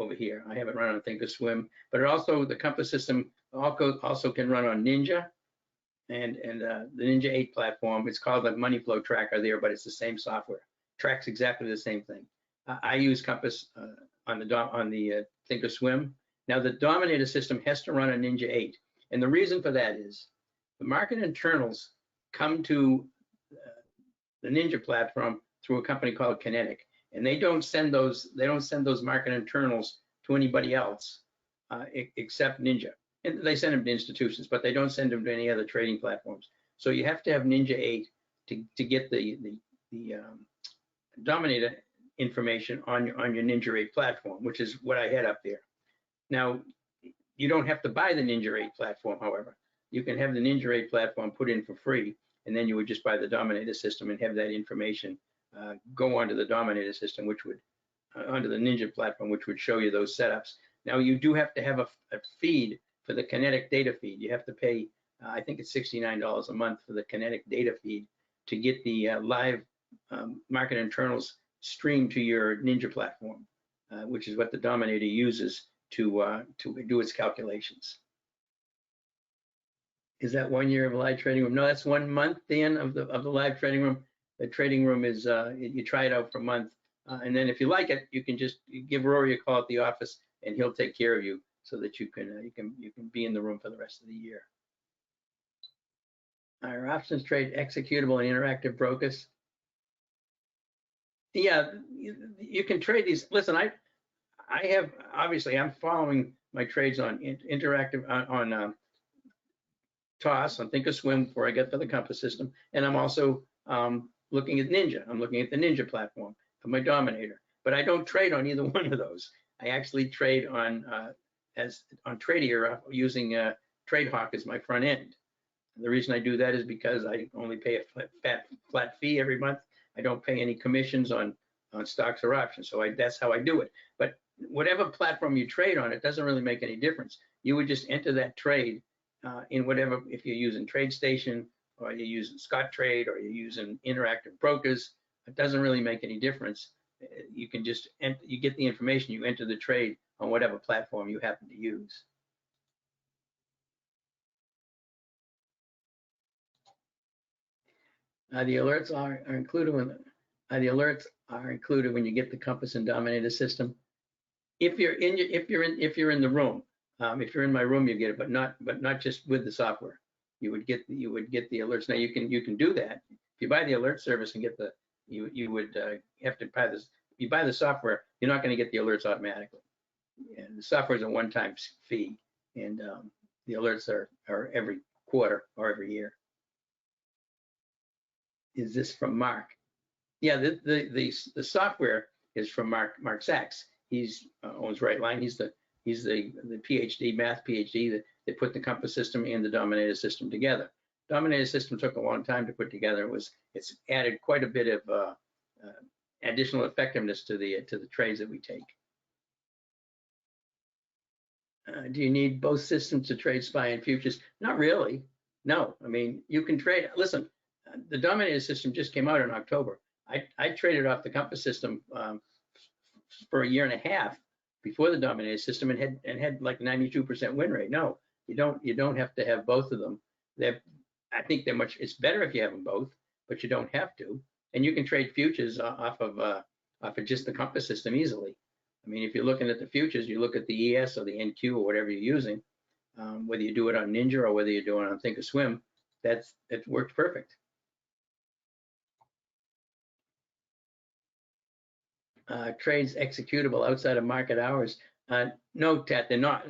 B: over here. I have it run on Thinkorswim, but the Compass system also can run on Ninja and the Ninja 8 platform. It's called the Money Flow Tracker there, but it's the same software. Tracks exactly the same thing. I use Compass on the Thinkorswim. Now the Dominator system has to run on Ninja 8, and the reason for that is the market internals come to the Ninja platform through a company called Kinetic, and they don't send those market internals to anybody else except Ninja. And they send them to institutions, but they don't send them to any other trading platforms. So you have to have Ninja 8 to get the Dominator information on your Ninja 8 platform, which is what I had up there. Now, you don't have to buy the Ninja 8 platform, however. You can have the Ninja 8 platform put in for free, and then you would just buy the Dominator system and have that information go onto the Dominator system, which would, onto the Ninja platform, which would show you those setups. Now, you do have to have a feed for the Kinetic data feed. You have to pay, I think it's $69 a month for the Kinetic data feed to get the live market internals streamed to your Ninja platform, which is what the Dominator uses to do its calculations. Is that 1 year of live trading room? No, that's 1 month, Dan, of the live trading room. The trading room is you try it out for a month, and then if you like it, you can just give Rory a call at the office, and he'll take care of you so that you can be in the room for the rest of the year. Our options trade executable and interactive brokers. Yeah, you can trade these. Listen, I have, obviously I'm following my trades on interactive on TOS, on Thinkorswim before I get to the Compass system, and I'm also looking at Ninja. I'm looking at the Ninja platform for my Dominator, but I don't trade on either one of those. I actually trade on Tradier using TradeHawk as my front end. And the reason I do that is because I only pay a flat fee every month. I don't pay any commissions on stocks or options, so that's how I do it. But whatever platform you trade on, it doesn't really make any difference. You would just enter that trade in whatever, if you're using TradeStation or you're using Scottrade or you're using interactive brokers, it doesn't really make any difference. You can just you get the information, you enter the trade on whatever platform you happen to use. The alerts are included when you get the Compass and Dominator system. If you're in the room, if you're in my room, you get it, but not just with the software. You would get the alerts. Now you can do that if you buy the alert service and get the you would have to buy this. If you buy the software, you're not going to get the alerts automatically. And the software is a one-time fee, and the alerts are every quarter or every year. Is this from Mark? Yeah, the software is from Mark Sachs. He's owns Rightline. He's the PhD, math PhD that put the Compass system and the Dominator system together. Dominator system took a long time to put together. It's added quite a bit of additional effectiveness to the trades that we take. Do you need both systems to trade SPY and futures? Not really. No, I mean, you can trade. Listen, the Dominator system just came out in October. I traded off the Compass system for a year and a half before the Dominator system and had like 92% win rate. No, you don't have to have both of them. I think it's better if you have them both, but you don't have to. And you can trade futures off of just the Compass system easily. I mean, if you're looking at the futures, you look at the ES or the NQ or whatever you're using, whether you do it on Ninja or whether you do it on Thinkorswim, it works perfect. Trades executable outside of market hours? No, Ted, they're not.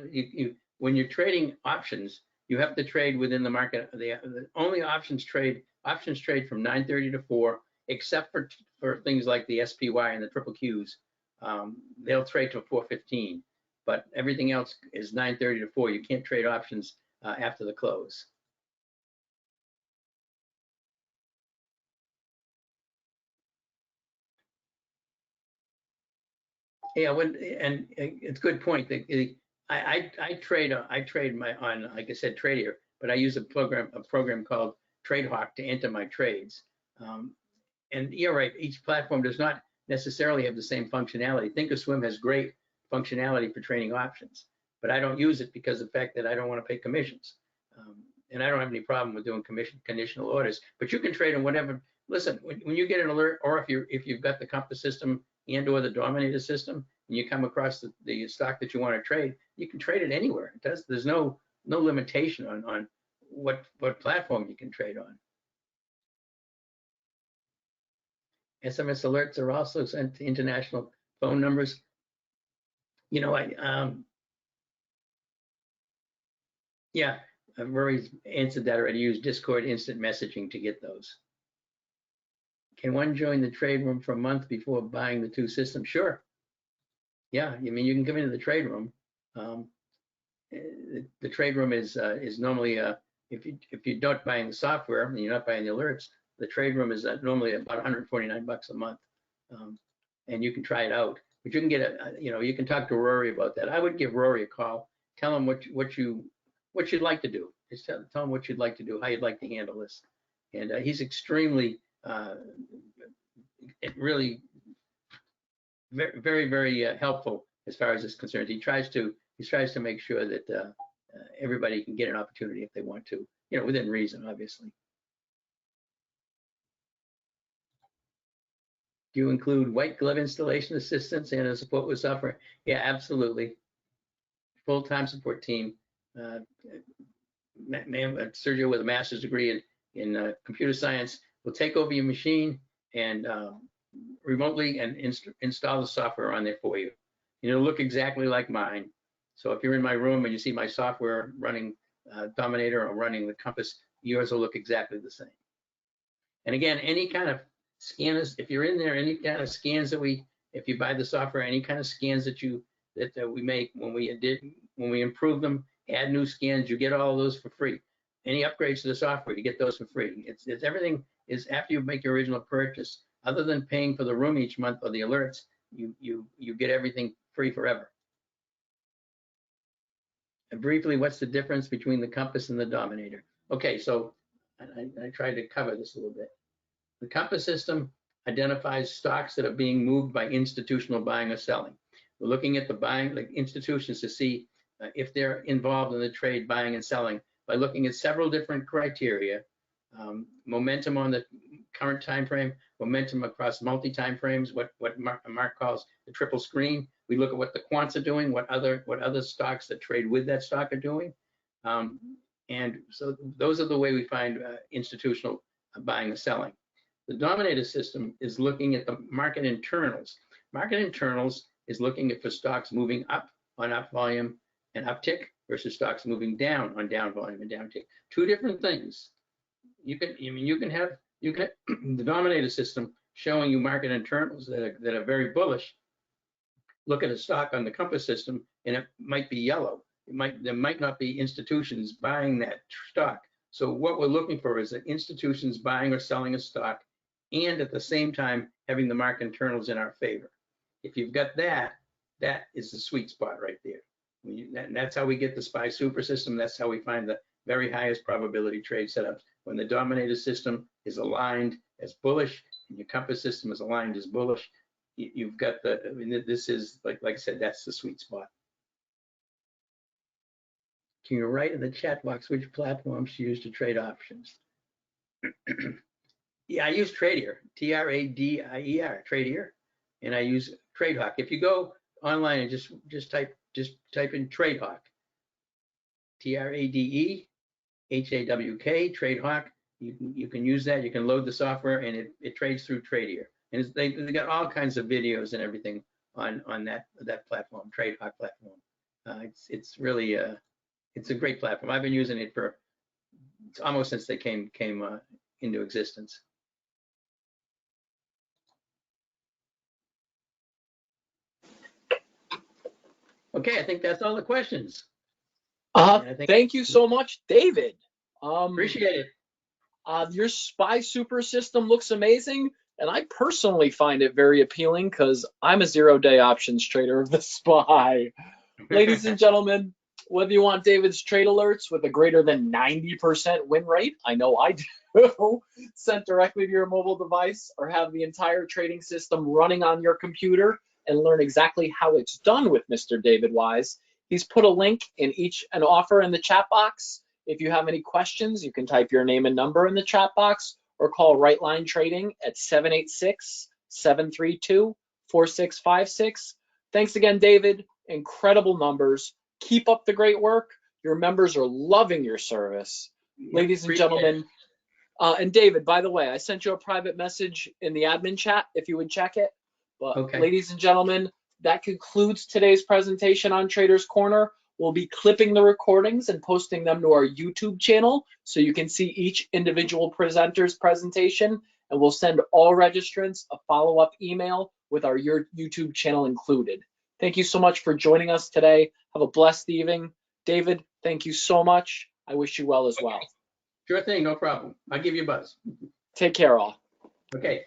B: When you're trading options, you have to trade within the market. The only options trade from 9:30 to 4, except for things like the SPY and the triple Qs. They'll trade till 4:15, but everything else is 9:30 to 4. You can't trade options after the close. Yeah, and it's a good point. I trade on, like I said, Tradier, but I use a program called TradeHawk to enter my trades. And you're right, each platform does not necessarily have the same functionality. Thinkorswim has great functionality for trading options, but I don't use it because of the fact that I don't want to pay commissions. And I don't have any problem with doing conditional orders, but you can trade on whatever. Listen, when you get an alert, or if you've got the Compass system and or the Dominator system, and you come across the stock that you want to trade, you can trade it anywhere. There's no limitation on what platform you can trade on. SMS alerts are also sent to international phone numbers. You know, I've already answered that already. Use Discord instant messaging to get those. Can one join the trade room for a month before buying the two systems? Sure. Yeah, I mean, you can come into the trade room. The trade room is normally if you're not buying the software and you're not buying the alerts, the trade room is normally about $149 a month, and you can try it out. But you can get you can talk to Rory about that. I would give Rory a call, tell him what you'd like to do. Just tell him what you'd like to do, how you'd like to handle this, and he's extremely really very, very helpful as far as this is concerned. He tries to make sure that everybody can get an opportunity if they want to, within reason, obviously. Do you include white glove installation assistance and a support with software? Yeah, absolutely. Full-time support team. Sergio with a master's degree in computer science will take over your machine and remotely and install the software on there for you. It'll look exactly like mine. So if you're in my room and you see my software running Dominator or running the Compass, yours will look exactly the same. And again, any kind of scanners, if you're in there, any kind of scans if you buy the software, any kind of scans that we make when we improve them, add new scans, you get all of those for free. Any upgrades to the software, you get those for free. It's everything is after you make your original purchase. Other than paying for the room each month or the alerts, you get everything free forever. And briefly, what's the difference between the Compass and the Dominator? Okay, so I tried to cover this a little bit. The Compass system identifies stocks that are being moved by institutional buying or selling. We're looking at the buying, like institutions, to see if they're involved in the trade buying and selling by looking at several different criteria. momentum on the current time frame, momentum across multi-time frames, what Mark calls the triple screen. We look at what the quants are doing, what other stocks that trade with that stock are doing. And so those are the way we find institutional buying and selling. The Dominator system is looking at the market internals. Market internals is looking at for stocks moving up on up volume and uptick versus stocks moving down on down volume and downtick. Two different things. You can have the Dominator system showing you market internals that are very bullish. Look at a stock on the Compass system and it might be yellow. There might not be institutions buying that stock. So what we're looking for is that institutions buying or selling a stock and at the same time having the market internals in our favor. If you've got that, that is the sweet spot right there. And that's how we get the SPY super system. That's how we find the very highest probability trade setups. When the Dominator system is aligned as bullish and your Compass system is aligned as bullish, you've got the, I mean, this is, like I said, that's the sweet spot. Can you write in the chat box which platforms you use to trade options? Yeah, I use Tradier, Tradier, Tradier, and I use TradeHawk. If you go online and just type in TradeHawk, TradeHawk, TradeHawk. You can use that. You can load the software, and it trades through Tradier. And they got all kinds of videos and everything on that platform, TradeHawk platform. It's really it's a great platform. I've been using it for almost since they came into existence. Okay, I think that's all the questions.
A: Thank you so much, David.
B: Appreciate it.
A: Your SPY super system looks amazing, and I personally find it very appealing because I'm a zero-day options trader of the SPY. Ladies and gentlemen, whether you want David's trade alerts with a greater than 90% win rate, I know I do, sent directly to your mobile device, or have the entire trading system running on your computer and learn exactly how it's done with Mr. David Wyse, he's put a link in an offer in the chat box. If you have any questions, you can type your name and number in the chat box or call Right Line Trading at 786-732-4656. Thanks again, David. Incredible numbers. Keep up the great work. Your members are loving your service. Ladies and gentlemen, and David, by the way, I sent you a private message in the admin chat if you would check it. But okay. Ladies and gentlemen, that concludes today's presentation on Traders Corner. We'll be clipping the recordings and posting them to our YouTube channel so you can see each individual presenter's presentation, and we'll send all registrants a follow-up email with our YouTube channel included. Thank you so much for joining us today. Have a blessed evening. David, thank you so much. I wish you well as well.
B: Sure thing, no problem. I'll give you a buzz.
A: Take care, all.
B: Okay.